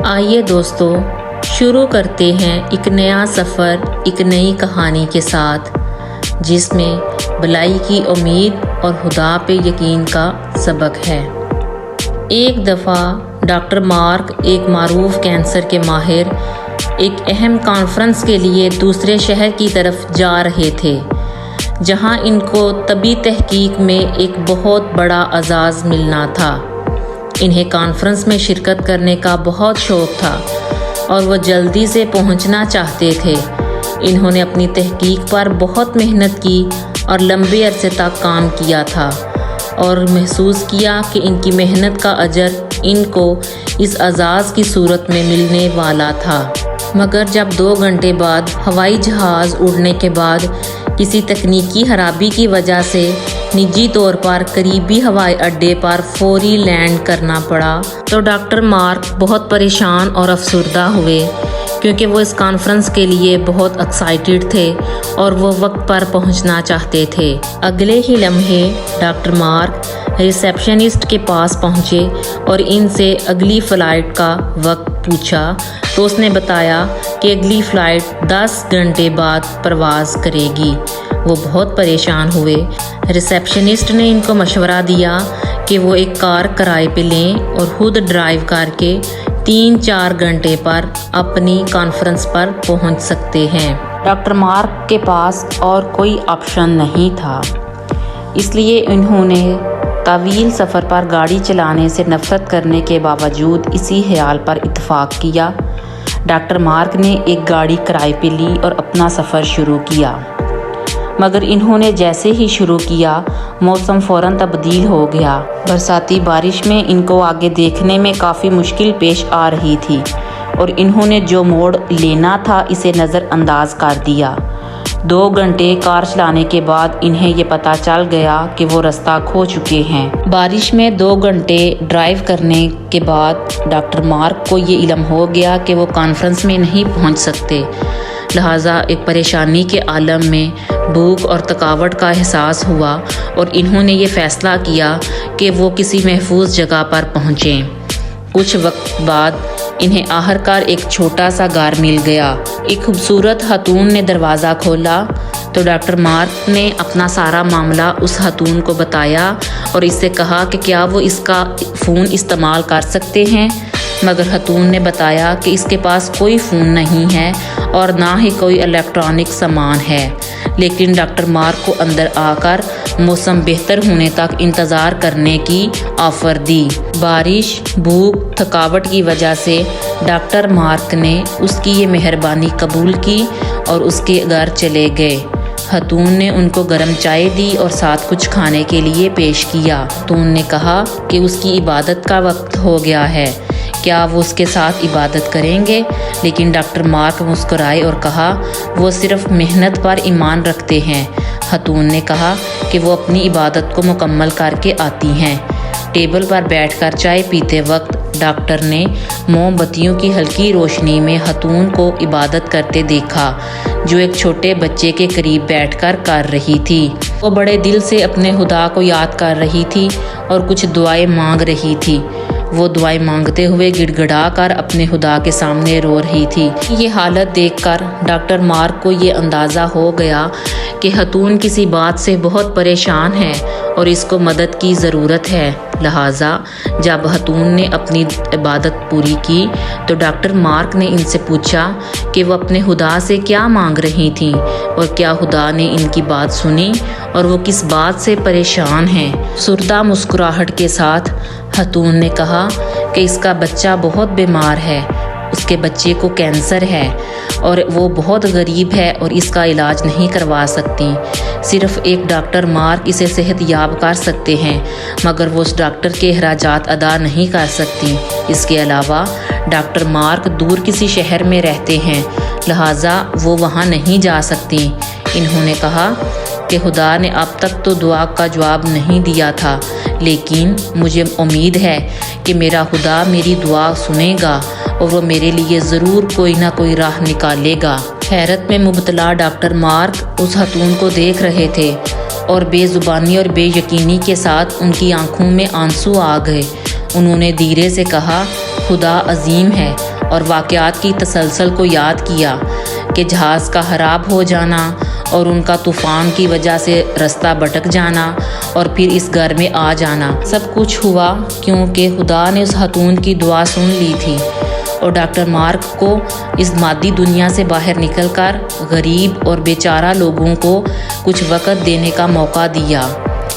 آئیے دوستو شروع کرتے ہیں ایک نیا سفر ایک نئی کہانی کے ساتھ جس میں بھلائی کی امید اور خدا پہ یقین کا سبق ہے۔ ایک دفعہ ڈاکٹر مارک ایک معروف کینسر کے ماہر ایک اہم کانفرنس کے لیے دوسرے شہر کی طرف جا رہے تھے جہاں ان کو طبی تحقیق میں ایک بہت بڑا اعزاز ملنا تھا۔ انہیں کانفرنس میں شرکت کرنے کا بہت شوق تھا اور وہ جلدی سے پہنچنا چاہتے تھے۔ انہوں نے اپنی تحقیق پر بہت محنت کی اور لمبے عرصے تک کام کیا تھا اور محسوس کیا کہ ان کی محنت کا اجر ان کو اس اعزاز کی صورت میں ملنے والا تھا۔ مگر جب 2 گھنٹے بعد ہوائی جہاز اڑنے کے بعد کسی تکنیکی خرابی کی وجہ سے نجی طور پر قریبی ہوائی اڈے پر فوری لینڈ کرنا پڑا تو ڈاکٹر مارک بہت پریشان اور افسردہ ہوئے کیونکہ وہ اس کانفرنس کے لیے بہت ایکسائٹڈ تھے اور وہ وقت پر پہنچنا چاہتے تھے۔ اگلے ہی لمحے ڈاکٹر مارک ریسیپشنسٹ کے پاس پہنچے اور ان سے اگلی فلائٹ کا وقت پوچھا تو اس نے بتایا کہ اگلی فلائٹ 10 گھنٹے بعد پرواز کرے گی۔ وہ بہت پریشان ہوئے۔ ریسیپشنسٹ نے ان کو مشورہ دیا کہ وہ ایک کار کرائے پہ لیں اور خود ڈرائیو کر کے 3-4 گھنٹے پر اپنی کانفرنس پر پہنچ سکتے ہیں۔ ڈاکٹر مارک کے پاس اور کوئی آپشن نہیں تھا، اس لیے انہوں نے طویل سفر پر گاڑی چلانے سے نفرت کرنے کے باوجود اسی خیال پر اتفاق کیا۔ ڈاکٹر مارک نے ایک گاڑی کرائے پہ لی اور اپنا سفر شروع کیا، مگر انہوں نے جیسے ہی شروع کیا موسم فوراً تبدیل ہو گیا۔ برساتی بارش میں ان کو آگے دیکھنے میں کافی مشکل پیش آ رہی تھی اور انہوں نے جو موڑ لینا تھا اسے نظر انداز کر دیا۔ 2 گھنٹے کار چلانے کے بعد انہیں یہ پتہ چل گیا کہ وہ رستہ کھو چکے ہیں۔ بارش میں 2 گھنٹے ڈرائیو کرنے کے بعد ڈاکٹر مارک کو یہ علم ہو گیا کہ وہ کانفرنس میں نہیں پہنچ سکتے، لہٰذا ایک پریشانی کے عالم میں بھوک اور تھکاوٹ کا احساس ہوا اور انہوں نے یہ فیصلہ کیا کہ وہ کسی محفوظ جگہ پر پہنچیں۔ کچھ وقت بعد انہیں آخرکار ایک چھوٹا سا گھر مل گیا۔ ایک خوبصورت خاتون نے دروازہ کھولا تو ڈاکٹر مارک نے اپنا سارا معاملہ اس خاتون کو بتایا اور اس سے کہا کہ کیا وہ اس کا فون استعمال کر سکتے ہیں، مگر خاتون نے بتایا کہ اس کے پاس کوئی فون نہیں ہے اور نہ ہی کوئی الیکٹرانک سامان ہے، لیکن ڈاکٹر مارک کو اندر آ کر موسم بہتر ہونے تک انتظار کرنے کی آفر دی۔ بارش، بھوک، تھکاوٹ کی وجہ سے ڈاکٹر مارک نے اس کی یہ مہربانی قبول کی اور اس کے گھر چلے گئے۔ خاتون نے ان کو گرم چائے دی اور ساتھ کچھ کھانے کے لیے پیش کیا۔ خاتون نے کہا کہ اس کی عبادت کا وقت ہو گیا ہے، کیا وہ اس کے ساتھ عبادت کریں گے؟ لیکن ڈاکٹر مارک مسکرائے اور کہا وہ صرف محنت پر ایمان رکھتے ہیں۔ خاتون نے کہا کہ وہ اپنی عبادت کو مکمل کر کے آتی ہیں۔ ٹیبل پر بیٹھ کر چائے پیتے وقت ڈاکٹر نے موم بتیوں کی ہلکی روشنی میں خاتون کو عبادت کرتے دیکھا جو ایک چھوٹے بچے کے قریب بیٹھ کر رہی تھی۔ وہ بڑے دل سے اپنے خدا کو یاد کر رہی تھی اور کچھ دعائیں مانگ رہی تھی۔ وہ دعائیں مانگتے ہوئے گڑ گڑا کر اپنے خدا کے سامنے رو رہی تھی۔ یہ حالت دیکھ کر ڈاکٹر مارک کو یہ اندازہ ہو گیا کہ خاتون کسی بات سے بہت پریشان ہے اور اس کو مدد کی ضرورت ہے، لہٰذا جب خاتون نے اپنی عبادت پوری کی تو ڈاکٹر مارک نے ان سے پوچھا کہ وہ اپنے خدا سے کیا مانگ رہی تھیں اور کیا خدا نے ان کی بات سنی اور وہ کس بات سے پریشان ہیں۔ سردہ مسکراہٹ کے ساتھ خاتون نے کہا کہ اس کا بچہ بہت بیمار ہے، اس کے بچے کو کینسر ہے اور وہ بہت غریب ہے اور اس کا علاج نہیں کروا سکتی۔ صرف ایک ڈاکٹر مارک اسے صحت یاب کر سکتے ہیں مگر وہ اس ڈاکٹر کے اخراجات ادا نہیں کر سکتی۔ اس کے علاوہ ڈاکٹر مارک دور کسی شہر میں رہتے ہیں، لہٰذا وہ وہاں نہیں جا سکتی۔ انہوں نے کہا کہ خدا نے اب تک تو دعا کا جواب نہیں دیا تھا، لیکن مجھے امید ہے کہ میرا خدا میری دعا سنے گا اور وہ میرے لیے ضرور کوئی نہ کوئی راہ نکالے گا۔ حیرت میں مبتلا ڈاکٹر مارک اس خاتون کو دیکھ رہے تھے اور بے زبانی اور بے یقینی کے ساتھ ان کی آنکھوں میں آنسو آ گئے۔ انہوں نے دھیرے سے کہا، خدا عظیم ہے اور واقعات کی تسلسل کو یاد کیا کہ جہاز کا خراب ہو جانا اور ان کا طوفان کی وجہ سے رستہ بھٹک جانا اور پھر اس گھر میں آ جانا سب کچھ ہوا کیونکہ خدا نے اس خاتون کی دعا سن لی تھی اور ڈاکٹر مارک کو اس مادی دنیا سے باہر نکل کر غریب اور بیچارہ لوگوں کو کچھ وقت دینے کا موقع دیا۔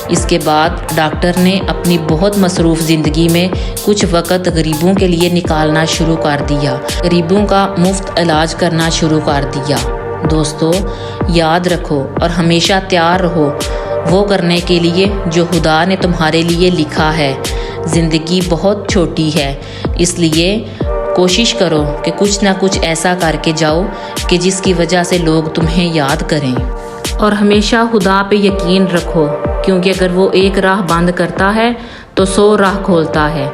اس کے بعد ڈاکٹر نے اپنی بہت مصروف زندگی میں کچھ وقت غریبوں کے لیے نکالنا شروع کر دیا، غریبوں کا مفت علاج کرنا شروع کر دیا۔ دوستو، یاد رکھو اور ہمیشہ تیار رہو وہ کرنے کے لیے جو خدا نے تمہارے لیے لکھا ہے۔ زندگی بہت چھوٹی ہے، اس لیے کوشش کرو کہ کچھ نہ کچھ ایسا کر کے جاؤ کہ جس کی وجہ سے لوگ تمہیں یاد کریں، اور ہمیشہ خدا پہ یقین رکھو کیونکہ اگر وہ ایک راہ بند کرتا ہے تو 100 راہ کھولتا ہے۔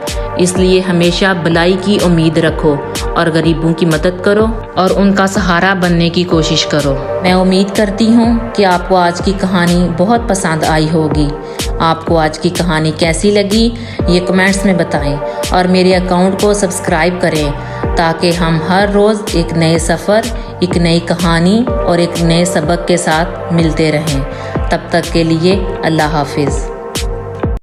اس لیے ہمیشہ بھلائی کی امید رکھو اور غریبوں کی مدد کرو اور ان کا سہارا بننے کی کوشش کرو۔ میں امید کرتی ہوں کہ آپ کو آج کی کہانی بہت پسند آئی ہوگی۔ آپ کو آج کی کہانی کیسی لگی یہ کمنٹس میں بتائیں اور میرے اکاؤنٹ کو سبسکرائب کریں تاکہ ہم ہر روز ایک نئے سفر، ایک نئی کہانی اور ایک نئے سبق کے ساتھ ملتے رہیں۔ تب تک کے لیے اللہ حافظ۔